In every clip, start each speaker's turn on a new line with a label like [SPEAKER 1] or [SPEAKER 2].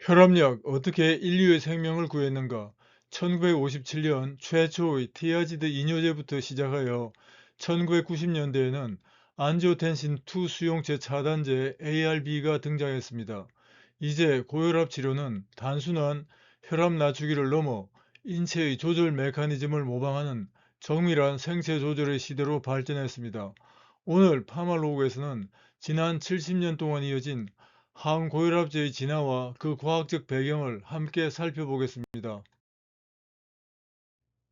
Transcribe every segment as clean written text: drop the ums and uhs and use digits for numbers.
[SPEAKER 1] 혈압약 어떻게 인류의 생명을 구했는가? 1957년 최초의 티아지드 이뇨제부터 시작하여 1990년대에는 안지오텐신2 수용체 차단제 ARB가 등장했습니다. 이제 고혈압 치료는 단순한 혈압 낮추기를 넘어 인체의 조절 메커니즘을 모방하는 정밀한 생체 조절의 시대로 발전했습니다. 오늘 파마로그에서는 지난 70년 동안 이어진 항고혈압제의 진화와 그 과학적 배경을 함께 살펴보겠습니다.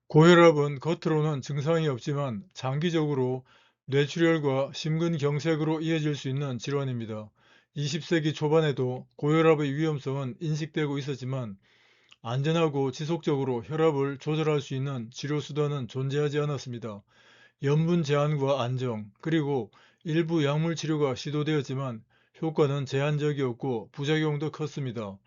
[SPEAKER 1] 고혈압은 겉으로는 증상이 없지만 장기적으로 뇌출혈과 심근경색으로 이어질 수 있는 질환입니다. 20세기 초반에도 고혈압의 위험성은 인식되고 있었지만 안전하고 지속적으로 혈압을 조절할 수 있는 치료 수단은 존재하지 않았습니다. 염분 제한과 안정, 그리고 일부 약물 치료가 시도되었지만 효과는 제한적이었고 부작용도 컸습니다.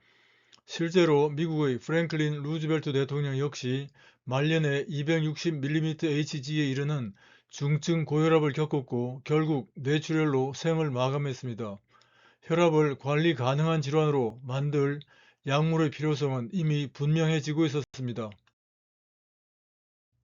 [SPEAKER 1] 실제로 미국의 프랭클린 루즈벨트 대통령 역시 말년에 260mm Hg에 이르는 중증 고혈압을 겪었고 결국 뇌출혈로 생을 마감했습니다. 혈압을 관리 가능한 질환으로 만들 약물의 필요성은 이미 분명해지고 있었습니다.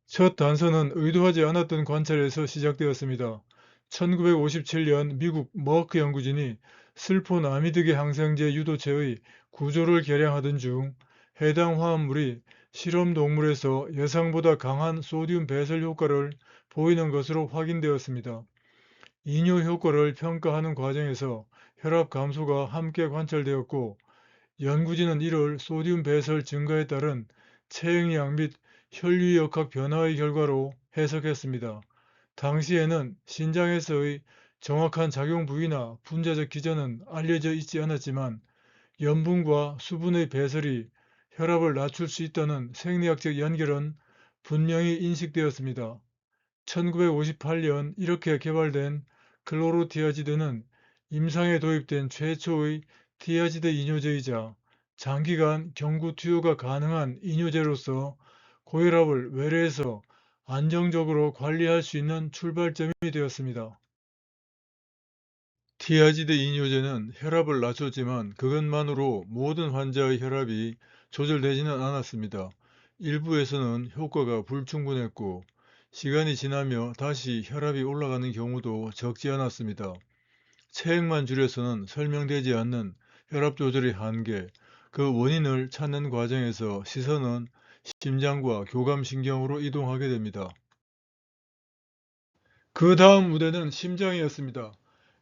[SPEAKER 1] 첫 단서는 의도하지 않았던 관찰에서 시작되었습니다. 1957년 미국 머크 연구진이 슬포나미드계 항생제 유도체의 구조를 계량하던 중 해당 화합물이 실험 동물에서 예상보다 강한 소듐 배설 효과를 보이는 것으로 확인되었습니다. 이뇨 효과를 평가하는 과정에서 혈압 감소가 함께 관찰되었고 연구진은 이를 소듐 배설 증가에 따른 체액량 및 혈류역학 변화의 결과로 해석했습니다. 당시에는 신장에서의 정확한 작용 부위나 분자적 기전은 알려져 있지 않았지만 염분과 수분의 배설이 혈압을 낮출 수 있다는 생리학적 연결은 분명히 인식되었습니다. 1958년 이렇게 개발된 클로로티아지드는 임상에 도입된 최초의 티아지드 이뇨제이자 장기간 경구 투여가 가능한 이뇨제로서 고혈압을 외래에서 안정적으로 관리할 수 있는 출발점이 되었습니다. 티아지드 이뇨제는 혈압을 낮췄지만 그것만으로 모든 환자의 혈압이 조절되지는 않았습니다. 일부에서는 효과가 불충분했고 시간이 지나며 다시 혈압이 올라가는 경우도 적지 않았습니다. 체액만 줄여서는 설명되지 않는 혈압 조절의 한계, 그 원인을 찾는 과정에서 시선은 심장과 교감신경으로 이동하게 됩니다. 그 다음 무대는 심장이었습니다.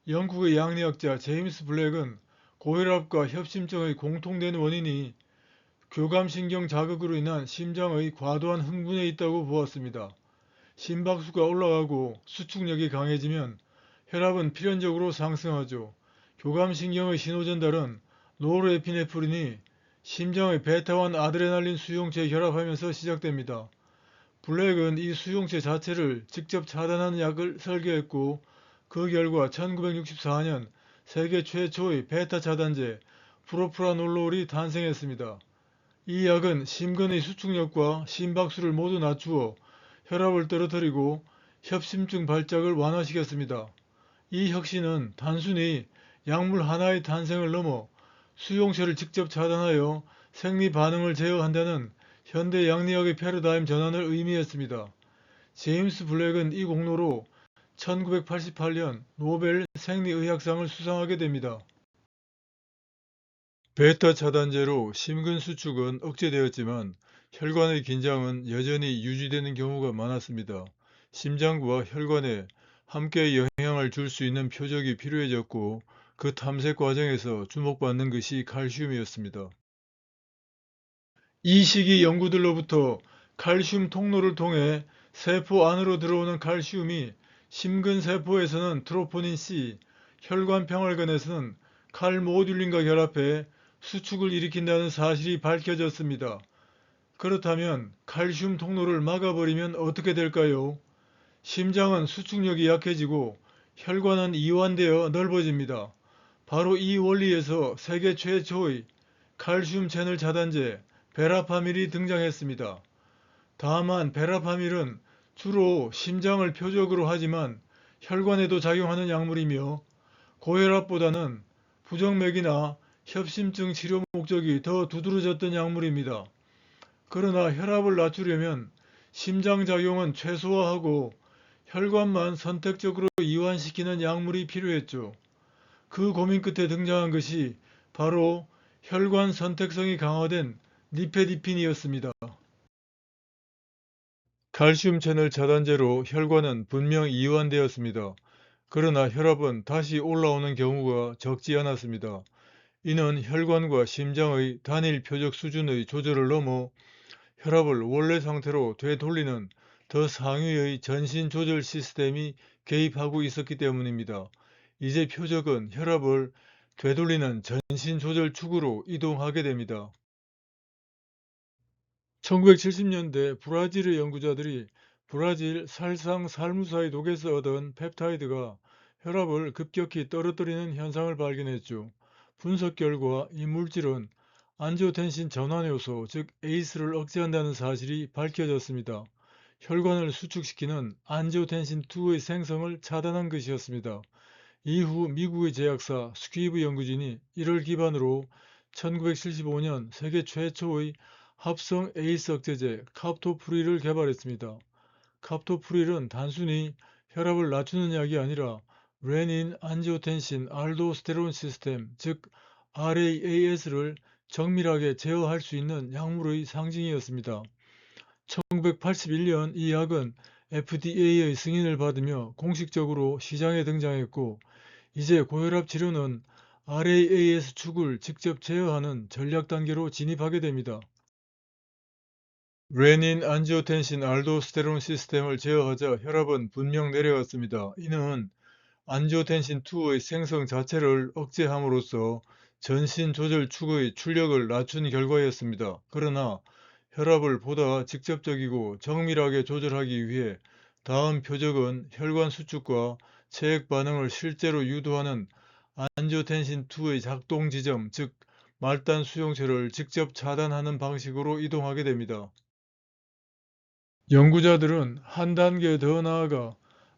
[SPEAKER 1] 영국의 양리학자 제임스 블랙은 고혈압과 협심증의 공통된 원인이 교감신경 자극으로 인한 심장의 과도한 흥분에 있다고 보았습니다. 심박수가 올라가고 수축력이 강해지면 혈압은 필연적으로 상승하죠. 교감신경의 신호전달은 노르에피네프린이 심장의 베타1 아드레날린 수용체에 결합하면서 시작됩니다. 블랙은 이 수용체 자체를 직접 차단하는 약을 설계했고 그 결과 1964년 세계 최초의 베타 차단제 프로프라놀롤이 탄생했습니다. 이 약은 심근의 수축력과 심박수를 모두 낮추어 혈압을 떨어뜨리고 협심증 발작을 완화시켰습니다. 이 혁신은 단순히 약물 하나의 탄생을 넘어 수용체를 직접 차단하여 생리 반응을 제어한다는 현대 양리학의 패러다임 전환을 의미했습니다. 제임스 블랙은 이 공로로 1988년 노벨 생리의학상을 수상하게 됩니다. 베타 차단제로 심근 수축은 억제되었지만 혈관의 긴장은 여전히 유지되는 경우가 많았습니다. 심장과 혈관에 함께 영향을 줄 수 있는 표적이 필요해졌고 그 탐색 과정에서 주목받는 것이 칼슘이었습니다. 이 시기 연구들로부터 칼슘 통로를 통해 세포 안으로 들어오는 칼슘이 심근세포에서는 트로포닌 C, 혈관평활근에서는 칼모듈린과 결합해 수축을 일으킨다는 사실이 밝혀졌습니다. 그렇다면 칼슘 통로를 막아버리면 어떻게 될까요? 심장은 수축력이 약해지고 혈관은 이완되어 넓어집니다. 바로 이 원리에서 세계 최초의 칼슘 채널 차단제 베라파밀이 등장했습니다. 다만 베라파밀은 주로 심장을 표적으로 하지만 혈관에도 작용하는 약물이며 고혈압보다는 부정맥이나 협심증 치료 목적이 더 두드러졌던 약물입니다. 그러나 혈압을 낮추려면 심장작용은 최소화하고 혈관만 선택적으로 이완시키는 약물이 필요했죠. 그 고민 끝에 등장한 것이 바로 혈관 선택성이 강화된 니페디핀이었습니다. 칼슘 채널 차단제로 혈관은 분명 이완되었습니다. 그러나 혈압은 다시 올라오는 경우가 적지 않았습니다. 이는 혈관과 심장의 단일 표적 수준의 조절을 넘어 혈압을 원래 상태로 되돌리는 더 상위의 전신 조절 시스템이 개입하고 있었기 때문입니다. 이제 표적은 혈압을 되돌리는 전신 조절 축으로 이동하게 됩니다. 1970년대 브라질의 연구자들이 브라질 살상살무사의 독에서 얻은 펩타이드가 혈압을 급격히 떨어뜨리는 현상을 발견했죠. 분석 결과 이 물질은 안지오텐신 전환효소, 즉 ACE를 억제한다는 사실이 밝혀졌습니다. 혈관을 수축시키는 안지오텐신2의 생성을 차단한 것이었습니다. 이후 미국의 제약사 스퀴브 연구진이 이를 기반으로 1975년 세계 최초의 합성 에이스 억제제 카프토프릴을 개발했습니다. 카프토프릴은 단순히 혈압을 낮추는 약이 아니라 레닌, 안지오텐신, 알도스테론 시스템, 즉 RAAS를 정밀하게 제어할 수 있는 약물의 상징이었습니다. 1981년 이 약은 FDA의 승인을 받으며 공식적으로 시장에 등장했고, 이제 고혈압 치료는 RAAS 축을 직접 제어하는 전략 단계로 진입하게 됩니다. 레닌, 안지오텐신, 알도스테론 시스템을 제어하자 혈압은 분명 내려갔습니다. 이는 안지오텐신2의 생성 자체를 억제함으로써 전신 조절 축의 출력을 낮춘 결과였습니다. 그러나 혈압을 보다 직접적이고 정밀하게 조절하기 위해 다음 표적은 혈관 수축과 체액 반응을 실제로 유도하는 안지오텐신2의 작동 지점, 즉 말단 수용체를 직접 차단하는 방식으로 이동하게 됩니다. 연구자들은 한 단계 더 나아가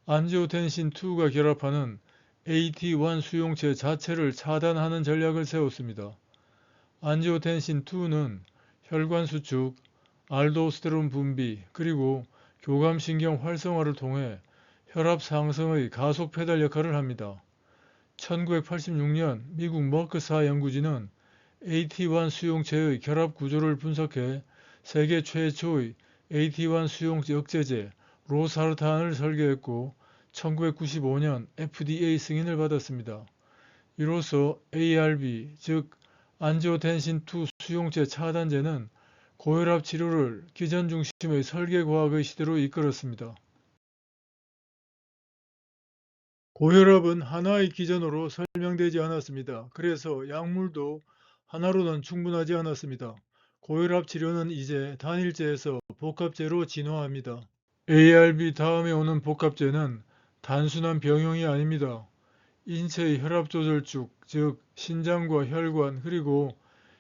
[SPEAKER 1] 안지오텐신2가 결합하는 AT1 수용체 자체를 차단하는 전략을 세웠습니다. 안지오텐신2는 혈관 수축, 알도스테론 분비, 그리고 교감신경 활성화를 통해 혈압 상승의 가속 페달 역할을 합니다. 1986년 미국 머크사 연구진은 AT1 수용체의 결합 구조를 분석해 세계 최초의 AT1 수용체 억제제 로사르탄을 설계했고 1995년 FDA 승인을 받았습니다. 이로써 ARB, 즉 안지오텐신2 수용체 차단제는 고혈압 치료를 기전 중심의 설계 과학의 시대로 이끌었습니다. 고혈압은 하나의 기전으로 설명되지 않았습니다. 그래서 약물도 하나로는 충분하지 않았습니다. 고혈압 치료는 이제 단일제에서 복합제로 진화합니다. ARB 다음에 오는 복합제는 단순한 병용이 아닙니다. 인체의 혈압 조절축, 즉 신장과 혈관 그리고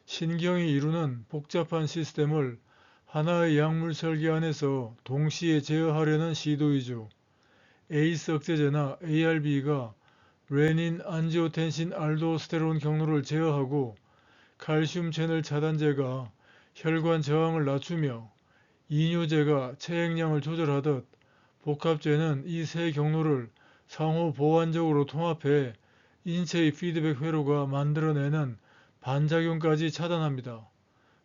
[SPEAKER 1] 신경이 이루는 복잡한 시스템을 하나의 약물 설계 안에서 동시에 제어하려는 시도이죠. 에이스 억제제나 ARB가 레닌, 안지오텐신, 알도스테론 경로를 제어하고 칼슘 채널 차단제가 혈관 저항을 낮추며 이뇨제가 체액량을 조절하듯 복합제는 이 세 경로를 상호 보완적으로 통합해 인체의 피드백 회로가 만들어내는 반작용까지 차단합니다.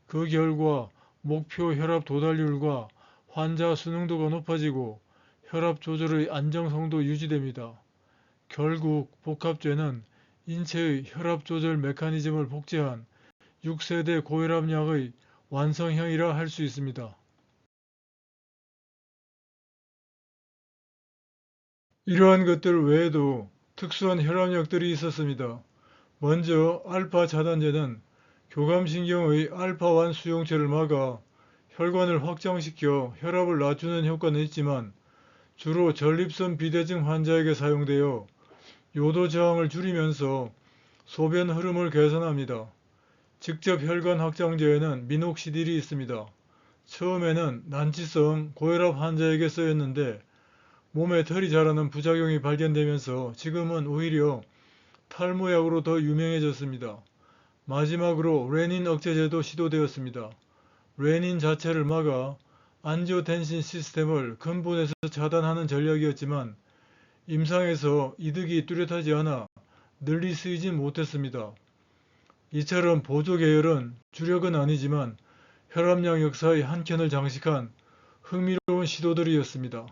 [SPEAKER 1] 그 결과 목표 혈압 도달률과 환자 수능도가 높아지고 혈압 조절의 안정성도 유지됩니다. 결국 복합제는 인체의 혈압 조절 메커니즘을 복제한 6세대 고혈압약의 완성형이라 할 수 있습니다. 이러한 것들 외에도 특수한 혈압약들이 있었습니다. 먼저 알파 차단제는 교감신경의 알파1 수용체를 막아 혈관을 확장시켜 혈압을 낮추는 효과는 있지만 주로 전립선 비대증 환자에게 사용되어 요도 저항을 줄이면서 소변 흐름을 개선합니다. 직접 혈관 확장제에는 미녹시딜이 있습니다. 처음에는 난치성 고혈압 환자에게 쓰였는데 몸에 털이 자라는 부작용이 발견되면서 지금은 오히려 탈모약으로 더 유명해졌습니다. 마지막으로 레닌 억제제도 시도되었습니다. 레닌 자체를 막아 안지오텐신 시스템을 근본에서 차단하는 전략이었지만 임상에서 이득이 뚜렷하지 않아 널리 쓰이진 못했습니다. 이처럼 보조 계열은 주력은 아니지만 혈압약 역사의 한 켠을 장식한 흥미로운 시도들이었습니다.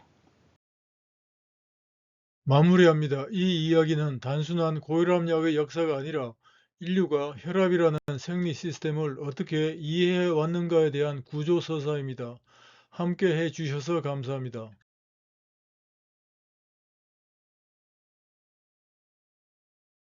[SPEAKER 1] 마무리합니다. 이 이야기는 단순한 고혈압약의 역사가 아니라 인류가 혈압이라는 생리 시스템을 어떻게 이해해 왔는가에 대한 구조서사입니다. 함께 해주셔서 감사합니다.